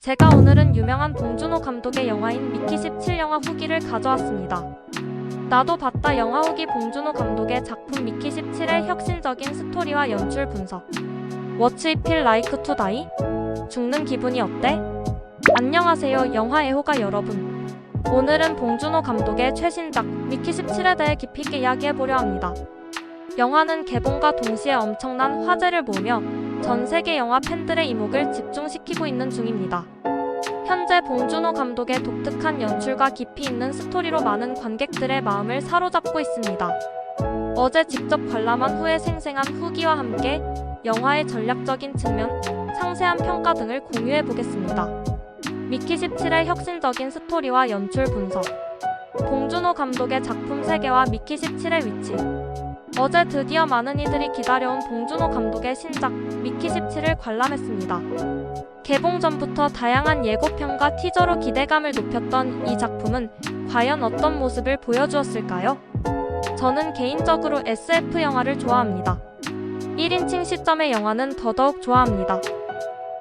제가 오늘은 유명한 봉준호 감독의 영화인 미키 17 영화 후기를 가져왔습니다. 나도 봤다 영화 후기 봉준호 감독의 작품 미키 17의 혁신적인 스토리와 연출 분석. What's it feel like to die? 죽는 기분이 어때? 안녕하세요 영화 애호가 여러분. 오늘은 봉준호 감독의 최신작 미키 17에 대해 깊이 있게 이야기해보려 합니다. 영화는 개봉과 동시에 엄청난 화제를 모으며 전 세계 영화 팬들의 이목을 집중시키고 있는 중입니다. 현재 봉준호 감독의 독특한 연출과 깊이 있는 스토리로 많은 관객들의 마음을 사로잡고 있습니다. 어제 직접 관람한 후에 생생한 후기와 함께 영화의 전략적인 측면, 상세한 평가 등을 공유해보겠습니다. 미키 17의 혁신적인 스토리와 연출 분석. 봉준호 감독의 작품 세계와 미키 17의 위치. 어제 드디어 많은 이들이 기다려온 봉준호 감독의 신작 미키 17을 관람했습니다. 개봉 전부터 다양한 예고편과 티저로 기대감을 높였던 이 작품은 과연 어떤 모습을 보여주었을까요? 저는 개인적으로 SF 영화를 좋아합니다. 1인칭 시점의 영화는 더더욱 좋아합니다.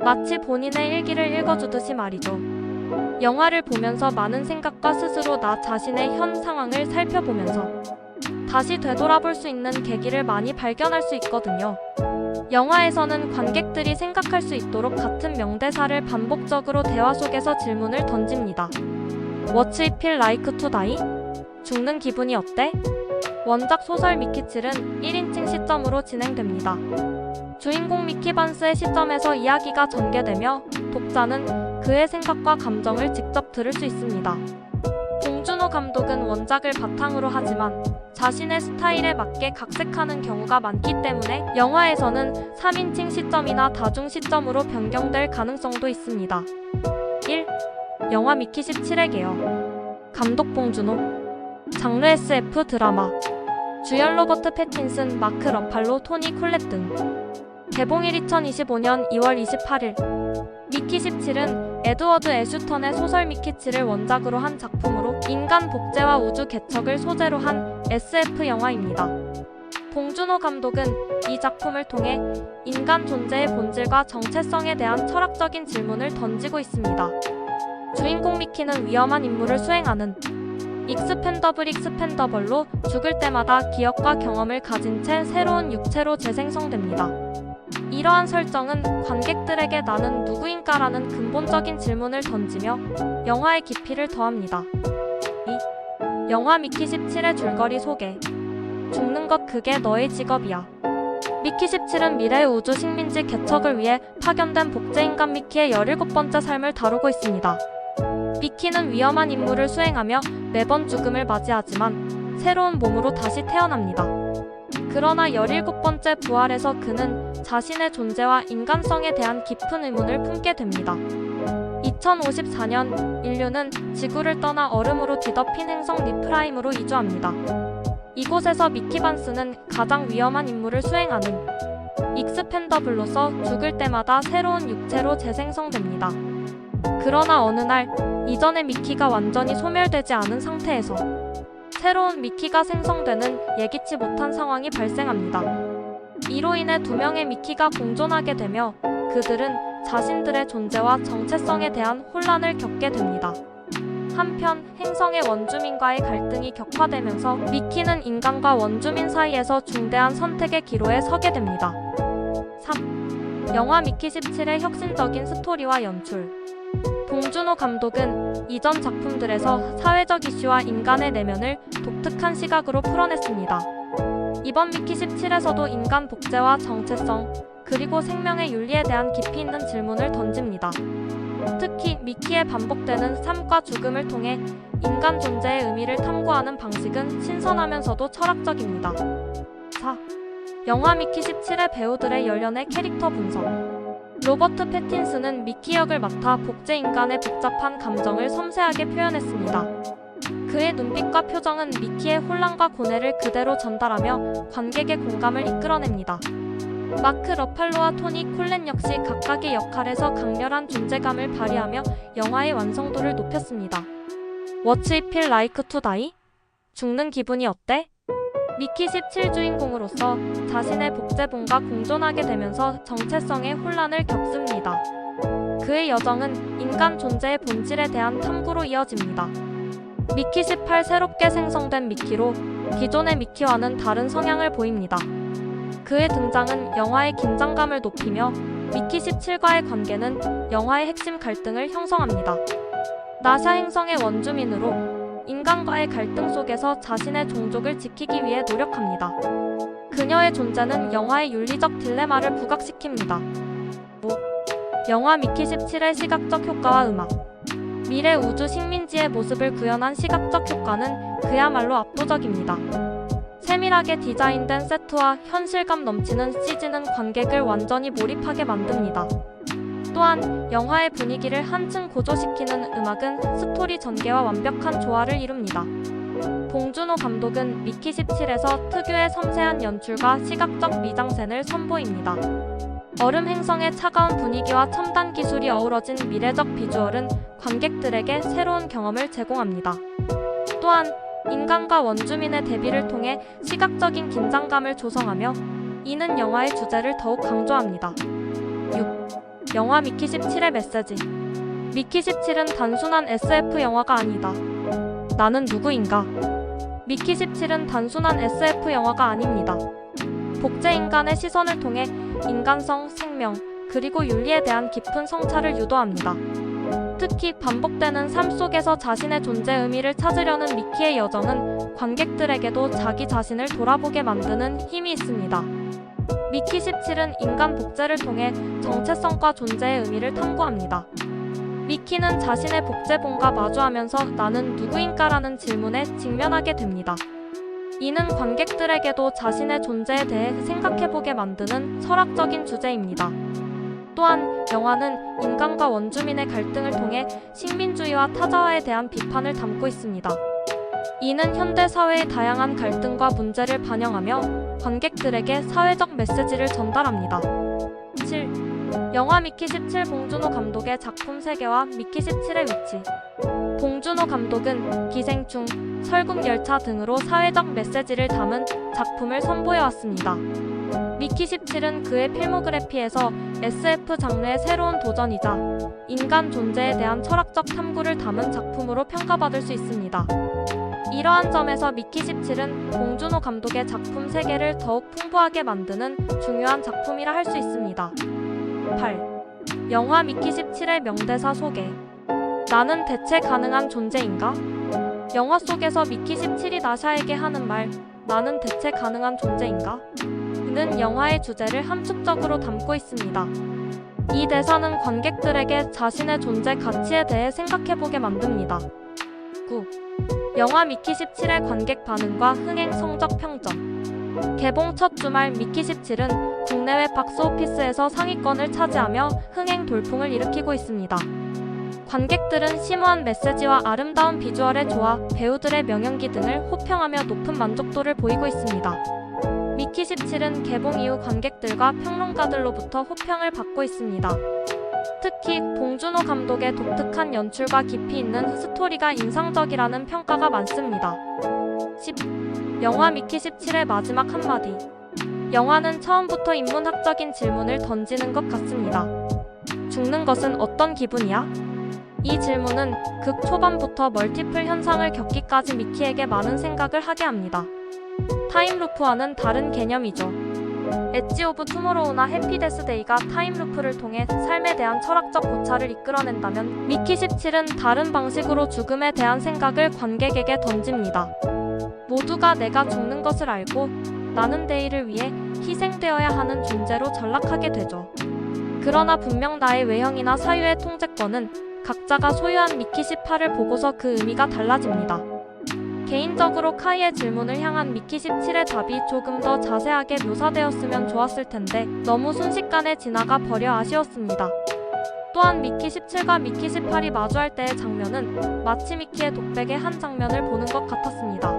마치 본인의 일기를 읽어주듯이 말이죠. 영화를 보면서 많은 생각과 스스로 나 자신의 현 상황을 살펴보면서 다시 되돌아볼 수 있는 계기를 많이 발견할 수 있거든요. 영화에서는 관객들이 생각할 수 있도록 같은 명대사를 반복적으로 대화 속에서 질문을 던집니다. What's it feel like to die? 죽는 기분이 어때? 원작 소설 미키 7은 1인칭 시점으로 진행됩니다. 주인공 미키 반스의 시점에서 이야기가 전개되며 독자는 그의 생각과 감정을 직접 들을 수 있습니다. 봉준호 감독은 원작을 바탕으로 하지만 자신의 스타일에 맞게 각색하는 경우가 많기 때문에 영화에서는 3인칭 시점이나 다중 시점으로 변경될 가능성도 있습니다. 1. 영화 미키 17의 개요. 감독 봉준호. 장르 SF 드라마. 주연 로버트 패틴슨, 마크 러팔로, 토니 콜렛 등. 개봉일 2025년 2월 28일. 미키 17은 에드워드 애슈턴의 소설 미키 7을 원작으로 한 작품으로 인간 복제와 우주 개척을 소재로 한 SF 영화입니다. 봉준호 감독은 이 작품을 통해 인간 존재의 본질과 정체성에 대한 철학적인 질문을 던지고 있습니다. 주인공 미키는 위험한 임무를 수행하는 익스펜더블로 죽을 때마다 기억과 경험을 가진 채 새로운 육체로 재생성됩니다. 이러한 설정은 관객들에게 나는 누구인가라는 근본적인 질문을 던지며 영화의 깊이를 더합니다. 2. 영화 미키 17의 줄거리 소개. 죽는 것 그게 너의 직업이야. 미키 17은 미래의 우주 식민지 개척을 위해 파견된 복제인간 미키의 17번째 삶을 다루고 있습니다. 미키는 위험한 임무를 수행하며 매번 죽음을 맞이하지만 새로운 몸으로 다시 태어납니다. 그러나 17번째 부활에서 그는 자신의 존재와 인간성에 대한 깊은 의문을 품게 됩니다. 2054년 인류는 지구를 떠나 얼음으로 뒤덮인 행성 리프라임으로 이주합니다. 이곳에서 미키 반스는 가장 위험한 임무를 수행하는 익스펜더블로서 죽을 때마다 새로운 육체로 재생성됩니다. 그러나 어느 날 이전의 미키가 완전히 소멸되지 않은 상태에서 새로운 미키가 생성되는 예기치 못한 상황이 발생합니다. 이로 인해 두 명의 미키가 공존하게 되며 그들은 자신들의 존재와 정체성에 대한 혼란을 겪게 됩니다. 한편 행성의 원주민과의 갈등이 격화되면서 미키는 인간과 원주민 사이에서 중대한 선택의 기로에 서게 됩니다. 3. 영화 미키 17의 혁신적인 스토리와 연출. 봉준호 감독은 이전 작품들에서 사회적 이슈와 인간의 내면을 독특한 시각으로 풀어냈습니다. 이번 미키 17에서도 인간 복제와 정체성, 그리고 생명의 윤리에 대한 깊이 있는 질문을 던집니다. 특히 미키의 반복되는 삶과 죽음을 통해 인간 존재의 의미를 탐구하는 방식은 신선하면서도 철학적입니다. 4. 영화 미키 17의 배우들의 열연의 캐릭터 분석. 로버트 패틴슨은 미키 역을 맡아 복제 인간의 복잡한 감정을 섬세하게 표현했습니다. 그의 눈빛과 표정은 미키의 혼란과 고뇌를 그대로 전달하며 관객의 공감을 이끌어냅니다. 마크 러팔로와 토니 콜렛 역시 각각의 역할에서 강렬한 존재감을 발휘하며 영화의 완성도를 높였습니다. What's it feel like to die? 죽는 기분이 어때? 미키 17 주인공으로서 자신의 복제본과 공존하게 되면서 정체성의 혼란을 겪습니다. 그의 여정은 인간 존재의 본질에 대한 탐구로 이어집니다. 미키 18 새롭게 생성된 미키로 기존의 미키와는 다른 성향을 보입니다. 그의 등장은 영화의 긴장감을 높이며 미키 17과의 관계는 영화의 핵심 갈등을 형성합니다. 나샤 행성의 원주민으로 인간과의 갈등 속에서 자신의 종족을 지키기 위해 노력합니다. 그녀의 존재는 영화의 윤리적 딜레마를 부각시킵니다. 영화 미키 17의 시각적 효과와 음악. 미래 우주 식민지의 모습을 구현한 시각적 효과는 그야말로 압도적입니다. 세밀하게 디자인된 세트와 현실감 넘치는 CG는 관객을 완전히 몰입하게 만듭니다. 또한 영화의 분위기를 한층 고조시키는 음악은 스토리 전개와 완벽한 조화를 이룹니다. 봉준호 감독은 미키 17에서 특유의 섬세한 연출과 시각적 미장센을 선보입니다. 얼음 행성의 차가운 분위기와 첨단 기술이 어우러진 미래적 비주얼은 관객들에게 새로운 경험을 제공합니다. 또한 인간과 원주민의 대비를 통해 시각적인 긴장감을 조성하며 이는 영화의 주제를 더욱 강조합니다. 6. 영화 미키 17의 메시지. 미키 17은 단순한 SF 영화가 아니다. 나는 누구인가? 미키 17은 단순한 SF 영화가 아닙니다. 복제 인간의 시선을 통해 인간성, 생명, 그리고 윤리에 대한 깊은 성찰을 유도합니다. 특히 반복되는 삶 속에서 자신의 존재 의미를 찾으려는 미키의 여정은 관객들에게도 자기 자신을 돌아보게 만드는 힘이 있습니다. 미키 17은 인간 복제를 통해 정체성과 존재의 의미를 탐구합니다. 미키는 자신의 복제본과 마주하면서 나는 누구인가라는 질문에 직면하게 됩니다. 이는 관객들에게도 자신의 존재에 대해 생각해보게 만드는 철학적인 주제입니다. 또한 영화는 인간과 원주민의 갈등을 통해 식민주의와 타자화에 대한 비판을 담고 있습니다. 이는 현대 사회의 다양한 갈등과 문제를 반영하며 관객들에게 사회적 메시지를 전달합니다. 7. 영화 미키 17 봉준호 감독의 작품 세계와 미키 17의 위치. 봉준호 감독은 기생충, 설국열차 등으로 사회적 메시지를 담은 작품을 선보여왔습니다. 미키 17은 그의 필모그래피에서 SF 장르의 새로운 도전이자 인간 존재에 대한 철학적 탐구를 담은 작품으로 평가받을 수 있습니다. 이러한 점에서 미키 17은 봉준호 감독의 작품 세계를 더욱 풍부하게 만드는 중요한 작품이라 할 수 있습니다. 8. 영화 미키 17의 명대사 소개. 나는 대체 가능한 존재인가? 영화 속에서 미키 17이 나샤에게 하는 말, 나는 대체 가능한 존재인가? 는 영화의 주제를 함축적으로 담고 있습니다. 이 대사는 관객들에게 자신의 존재 가치에 대해 생각해보게 만듭니다. 9. 영화 미키 17의 관객 반응과 흥행 성적 평점. 개봉 첫 주말 미키 17은 국내외 박스오피스에서 상위권을 차지하며 흥행 돌풍을 일으키고 있습니다. 관객들은 심오한 메시지와 아름다운 비주얼의 조화, 배우들의 명연기 등을 호평하며 높은 만족도를 보이고 있습니다. 미키 17은 개봉 이후 관객들과 평론가들로부터 호평을 받고 있습니다. 특히 봉준호 감독의 독특한 연출과 깊이 있는 스토리가 인상적이라는 평가가 많습니다. 10. 영화 미키 17의 마지막 한마디. 영화는 처음부터 인문학적인 질문을 던지는 것 같습니다. 죽는 것은 어떤 기분이야? 이 질문은 극 초반부터 멀티플 현상을 겪기까지 미키에게 많은 생각을 하게 합니다. 타임루프와는 다른 개념이죠. 엣지 오브 투모로우나 해피 데스데이가 타임루프를 통해 삶에 대한 철학적 고찰을 이끌어낸다면 미키 17은 다른 방식으로 죽음에 대한 생각을 관객에게 던집니다. 모두가 내가 죽는 것을 알고 나는 대의를 위해 희생되어야 하는 존재로 전락하게 되죠. 그러나 분명 나의 외형이나 사유의 통제권은 각자가 소유한 미키 18을 보고서 그 의미가 달라집니다. 개인적으로 카이의 질문을 향한 미키 17의 답이 조금 더 자세하게 묘사되었으면 좋았을 텐데 너무 순식간에 지나가 버려 아쉬웠습니다. 또한 미키 17과 미키 18이 마주할 때의 장면은 마치 미키의 독백의 한 장면을 보는 것 같았습니다.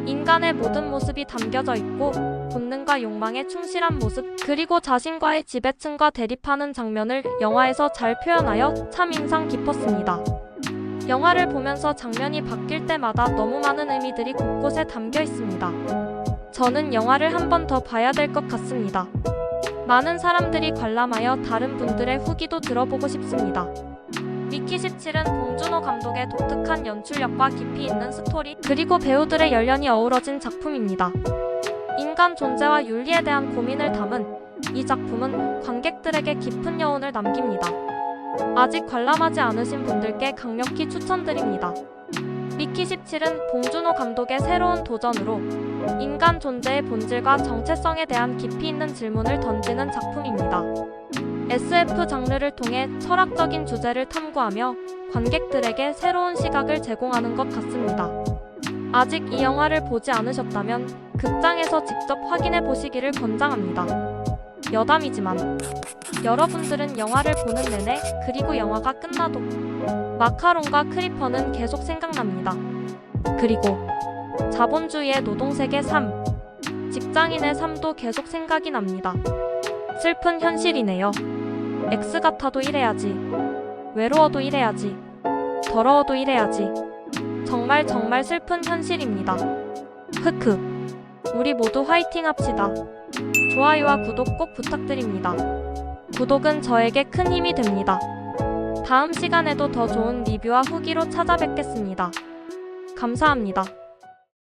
인간의 모든 모습이 담겨져 있고 본능과 욕망에 충실한 모습, 그리고 자신과의 지배층과 대립하는 장면을 영화에서 잘 표현하여 참 인상 깊었습니다. 영화를 보면서 장면이 바뀔 때마다 너무 많은 의미들이 곳곳에 담겨 있습니다. 저는 영화를 한 번 더 봐야 될 것 같습니다. 많은 사람들이 관람하여 다른 분들의 후기도 들어보고 싶습니다. 미키 17은 봉준호 감독의 독특한 연출력과 깊이 있는 스토리, 그리고 배우들의 열연이 어우러진 작품입니다. 인간 존재와 윤리에 대한 고민을 담은 이 작품은 관객들에게 깊은 여운을 남깁니다. 아직 관람하지 않으신 분들께 강력히 추천드립니다. 미키 17은 봉준호 감독의 새로운 도전으로 인간 존재의 본질과 정체성에 대한 깊이 있는 질문을 던지는 작품입니다. SF 장르를 통해 철학적인 주제를 탐구하며 관객들에게 새로운 시각을 제공하는 것 같습니다. 아직 이 영화를 보지 않으셨다면 극장에서 직접 확인해 보시기를 권장합니다. 여담이지만 여러분들은 영화를 보는 내내, 그리고 영화가 끝나도 마카롱과 크리퍼는 계속 생각납니다. 그리고 자본주의의 노동세계 3, 직장인의 삶도 계속 생각이 납니다. 슬픈 현실이네요. X 같아도 이래야지. 외로워도 이래야지. 더러워도 이래야지. 정말 슬픈 현실입니다. 흑흑. 우리 모두 화이팅 합시다. 좋아요와 구독 꼭 부탁드립니다. 구독은 저에게 큰 힘이 됩니다. 다음 시간에도 더 좋은 리뷰와 후기로 찾아뵙겠습니다. 감사합니다.